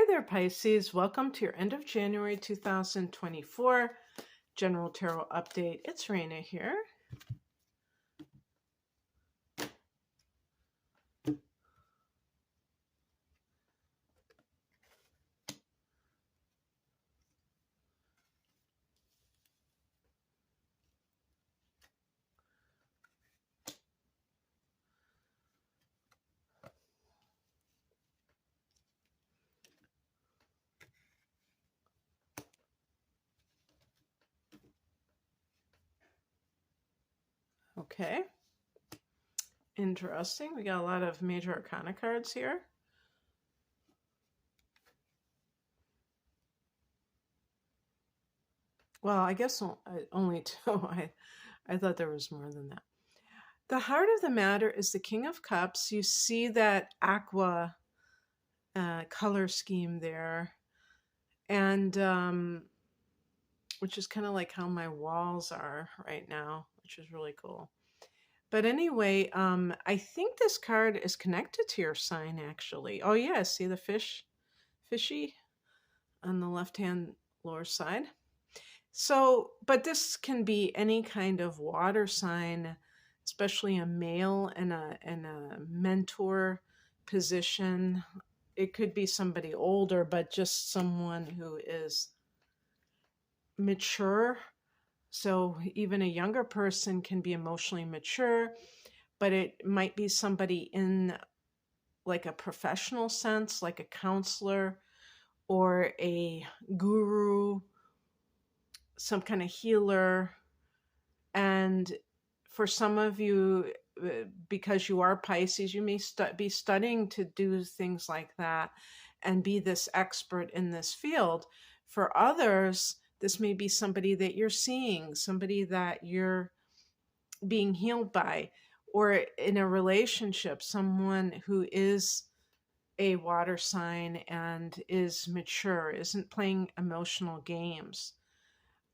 Hi there, Pisces. Welcome to your end of January 2024 General Tarot Update. It's Raina here. Okay. Interesting. We got a lot of major arcana cards here. Well, I guess only two. I thought there was more than that. The heart of the matter is the King of Cups. You see that aqua color scheme there. And which is kind of like how my walls are right now, which is really cool. But anyway, I think this card is connected to your sign, actually. Oh, yeah, see the fishy on the left-hand lower side? So, but this can be any kind of water sign, especially a male in a mentor position. It could be somebody older, but just someone who is mature. So even a younger person can be emotionally mature, but it might be somebody in like a professional sense, like a counselor or a guru, some kind of healer. And for some of you, because you are Pisces, you may be studying to do things like that and be this expert in this field. For others, this may be somebody that you're seeing, somebody that you're being healed by, or in a relationship, someone who is a water sign and is mature, isn't playing emotional games.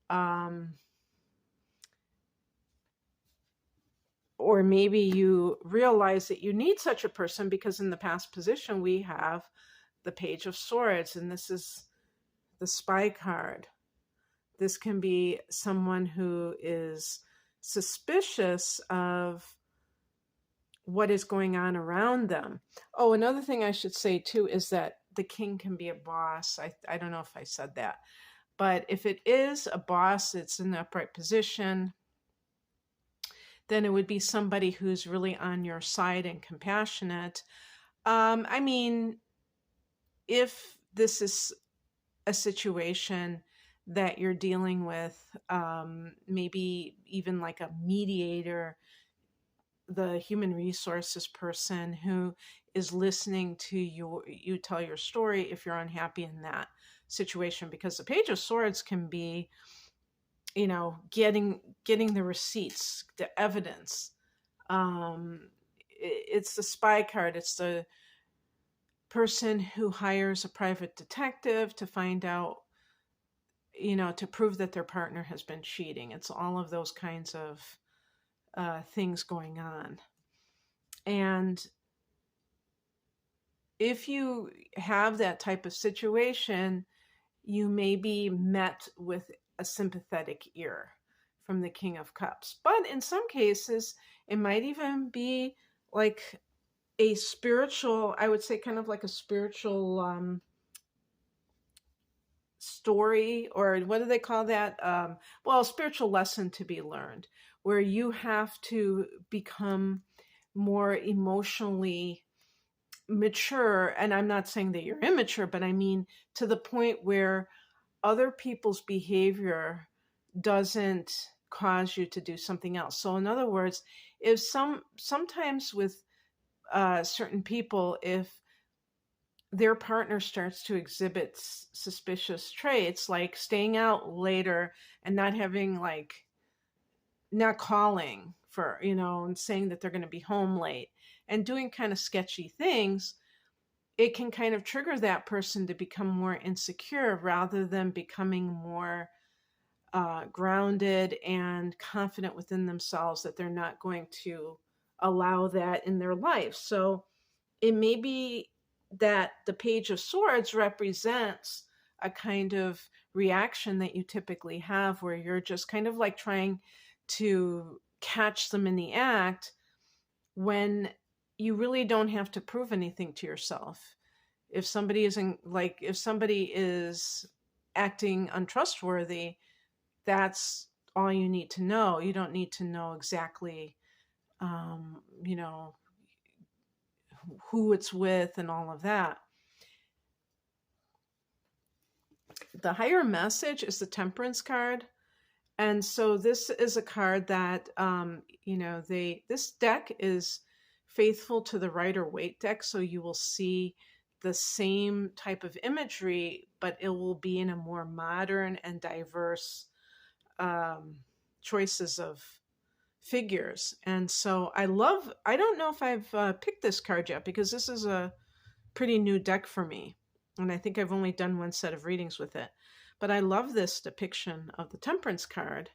Or maybe you realize that you need such a person because in the past position we have the Page of Swords, and this is the Spy card. This can be someone who is suspicious of what is going on around them. Oh, another thing I should say too is that the king can be a boss. I don't know if I said that, but if it is a boss, it's in the upright position, then it would be somebody who's really on your side and compassionate. I mean, if this is a situation that you're dealing with, maybe even like a mediator, the human resources person who is listening to you tell your story if you're unhappy in that situation, because the Page of Swords can be, you know, getting the receipts, the evidence. It's the Spy card. It's the person who hires a private detective to find out, you know, to prove that their partner has been cheating. It's all of those kinds of things going on. And if you have that type of situation, you may be met with a sympathetic ear from the King of Cups. But in some cases, it might even be like a spiritual, I would say kind of like a spiritual story, or what do they call that? Well, a spiritual lesson to be learned, where you have to become more emotionally mature. And I'm not saying that you're immature, but I mean to the point where other people's behavior doesn't cause you to do something else. So in other words, if sometimes with certain people, if their partner starts to exhibit suspicious traits, like staying out later and not having not calling for, you know, and saying that they're going to be home late and doing kind of sketchy things, it can kind of trigger that person to become more insecure rather than becoming more grounded and confident within themselves that they're not going to allow that in their life. So it may be that the Page of Swords represents a kind of reaction that you typically have where you're just kind of like trying to catch them in the act when you really don't have to prove anything to yourself. If somebody if somebody is acting untrustworthy, that's all you need to know. You don't need to know exactly, you know, who it's with and all of that. The higher message is the Temperance card. And so this is a card that, this deck is faithful to the Rider-Waite deck. So you will see the same type of imagery, but it will be in a more modern and diverse choices of figures. And so I don't know if I've picked this card yet because this is a pretty new deck for me. And I think I've only done one set of readings with it. But I love this depiction of the Temperance card.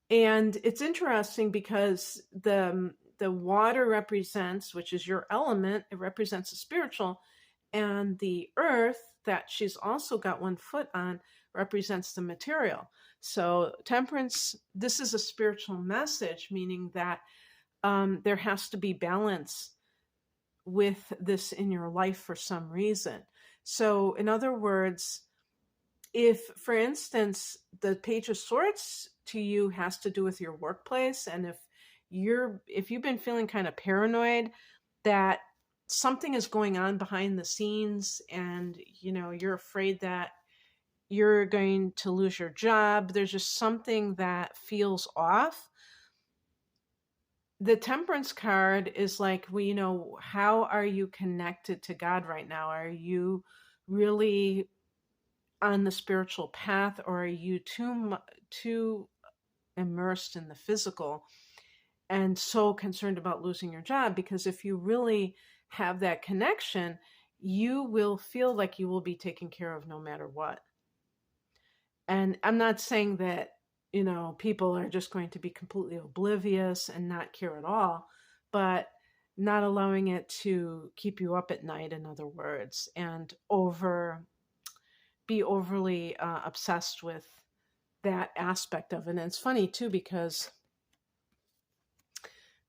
And it's interesting because the water represents, which is your element, it represents the spiritual, and the earth that she's also got one foot on represents the material. So Temperance, this is a spiritual message, meaning that there has to be balance with this in your life for some reason. So in other words, if, for instance, the Page of Swords to you has to do with your workplace, and if you've been feeling kind of paranoid that something is going on behind the scenes and you're afraid that you're going to lose your job, there's just something that feels off. The Temperance card is like, how are you connected to God right now? Are you really on the spiritual path, or are you too immersed in the physical and so concerned about losing your job? Because if you really have that connection, you will feel like you will be taken care of no matter what. And I'm not saying that, people are just going to be completely oblivious and not care at all, but not allowing it to keep you up at night, in other words, and be overly obsessed with that aspect of it. And it's funny too, because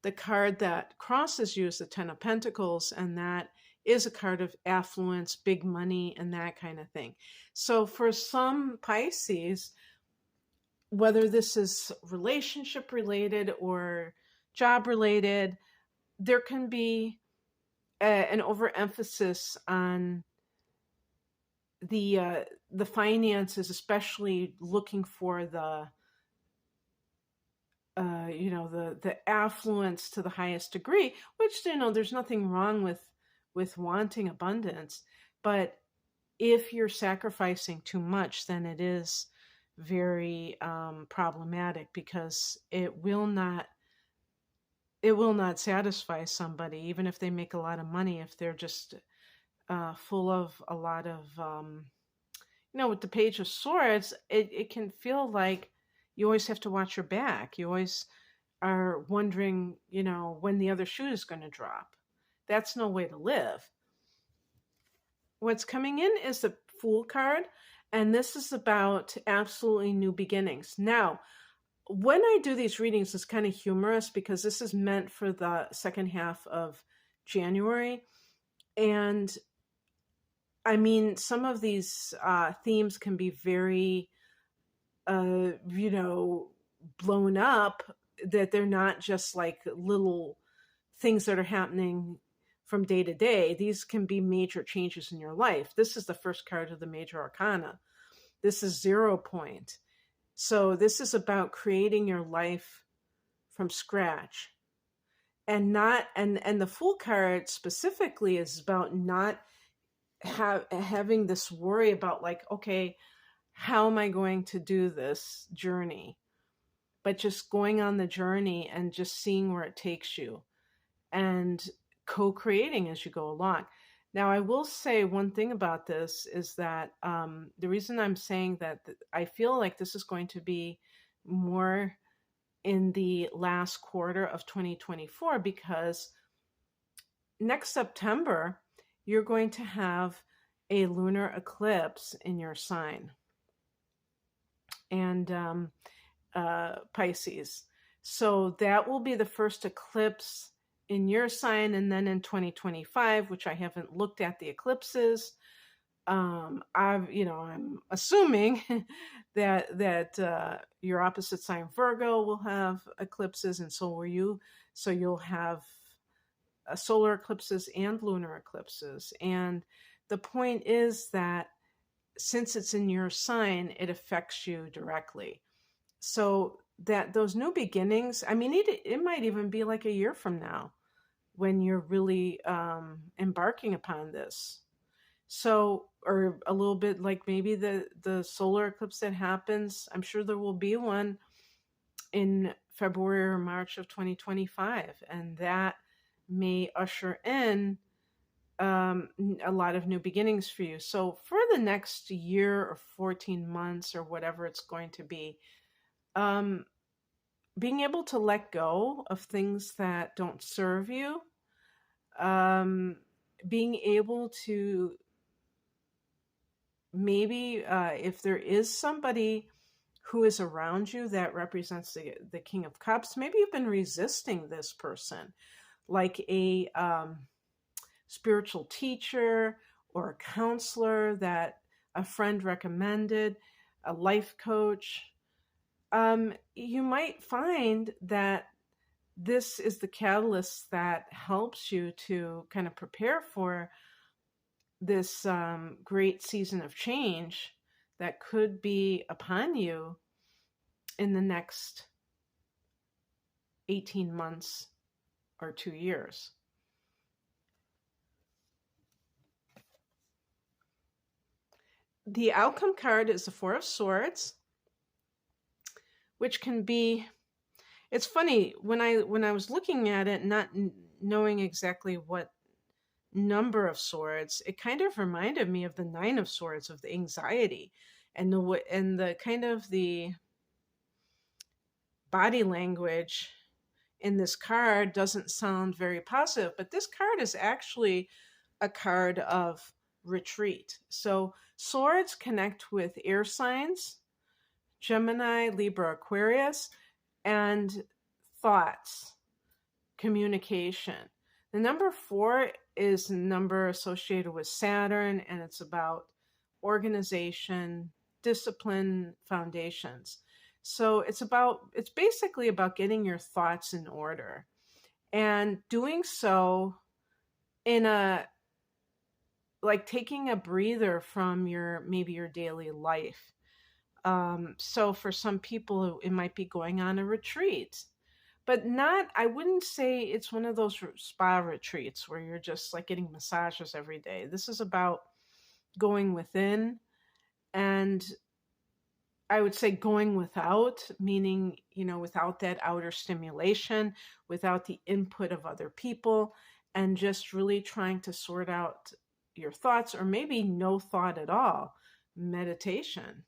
the card that crosses you is the Ten of Pentacles, and that is a card of affluence, big money, and that kind of thing. So for some Pisces, whether this is relationship related or job related, there can be an overemphasis on the finances, especially looking for the affluence to the highest degree, which, there's nothing wrong with wanting abundance. But if you're sacrificing too much, then it is very problematic, because it will not satisfy somebody, even if they make a lot of money, if they're just full of a lot of, with the Page of Swords, it can feel like you always have to watch your back. You always are wondering, when the other shoe is going to drop. That's no way to live. What's coming in is the Fool card, and this is about absolutely new beginnings. Now, when I do these readings, it's kind of humorous because this is meant for the second half of January. And I mean, some of these themes can be very, blown up, that they're not just like little things that are happening from day to day. These can be major changes in your life. This is the first card of the Major Arcana. This is 0 point. So this is about creating your life from scratch. And the Fool card specifically is about not having this worry about like, okay, how am I going to do this journey? But just going on the journey and just seeing where it takes you and co-creating as you go along. Now, I will say one thing about this is that the reason I'm saying that I feel like this is going to be more in the last quarter of 2024, because next September, you're going to have a lunar eclipse in your sign, and Pisces. So that will be the first eclipse in your sign. And then in 2025, which I haven't looked at the eclipses, I'm assuming that your opposite sign Virgo will have eclipses, and so will you. So you'll have solar eclipses and lunar eclipses. And the point is that since it's in your sign, it affects you directly. So that those new beginnings, I mean, it might even be like a year from now when you're really embarking upon this. So, or a little bit like maybe the solar eclipse that happens, I'm sure there will be one in February or March of 2025, and that may usher in a lot of new beginnings for you. So for the next year or 14 months or whatever it's going to be, um, being able to let go of things that don't serve you, um, being able to maybe if there is somebody who is around you that represents the King of Cups, maybe you've been resisting this person, like a spiritual teacher or a counselor that a friend recommended, a life coach. You might find that this is the catalyst that helps you to kind of prepare for this great season of change that could be upon you in the next 18 months or 2 years. The outcome card is the Four of Swords, which can be, it's funny, when I was looking at it, not knowing exactly what number of swords, it kind of reminded me of the Nine of Swords, of the anxiety and the kind of the body language in this card doesn't sound very positive, but this card is actually a card of retreat. So swords connect with air signs, Gemini, Libra, Aquarius, and thoughts, communication. The number 4 is a number associated with Saturn, and it's about organization, discipline, foundations. So it's basically about getting your thoughts in order and doing so in a, like taking a breather from maybe your daily life. So for some people, it might be going on a retreat, but I wouldn't say it's one of those spa retreats where you're just like getting massages every day. This is about going within, and I would say going without, meaning, without that outer stimulation, without the input of other people, and just really trying to sort out your thoughts, or maybe no thought at all, meditation,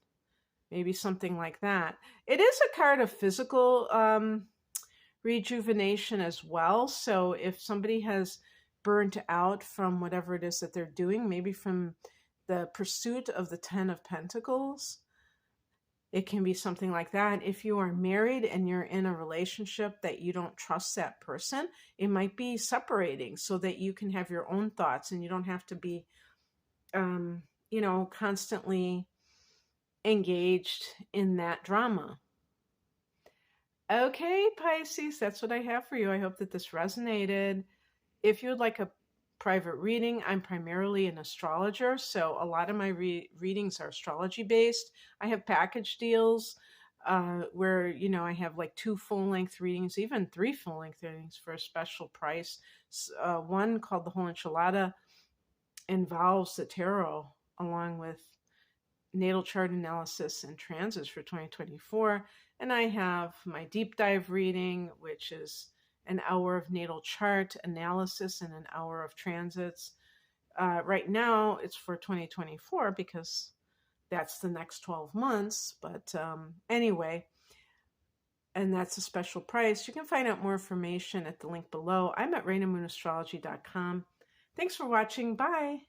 maybe something like that. It is a card of physical rejuvenation as well. So if somebody has burnt out from whatever it is that they're doing, maybe from the pursuit of the 10 of Pentacles, it can be something like that. If you are married and you're in a relationship that you don't trust that person, it might be separating so that you can have your own thoughts and you don't have to be, constantly engaged in that drama. Okay, Pisces, that's what I have for you. I hope that this resonated. If you would like a private reading, I'm primarily an astrologer, so a lot of my readings are astrology based. I have package deals where, I have like 2 full-length readings, even 3 full-length readings for a special price. One called The Whole Enchilada involves the tarot along with natal chart analysis and transits for 2024. And I have my deep dive reading, which is an hour of natal chart analysis and an hour of transits. Right now, it's for 2024 because that's the next 12 months. But anyway, and that's a special price. You can find out more information at the link below. I'm at RainaMoonAstrology.com. Thanks for watching. Bye.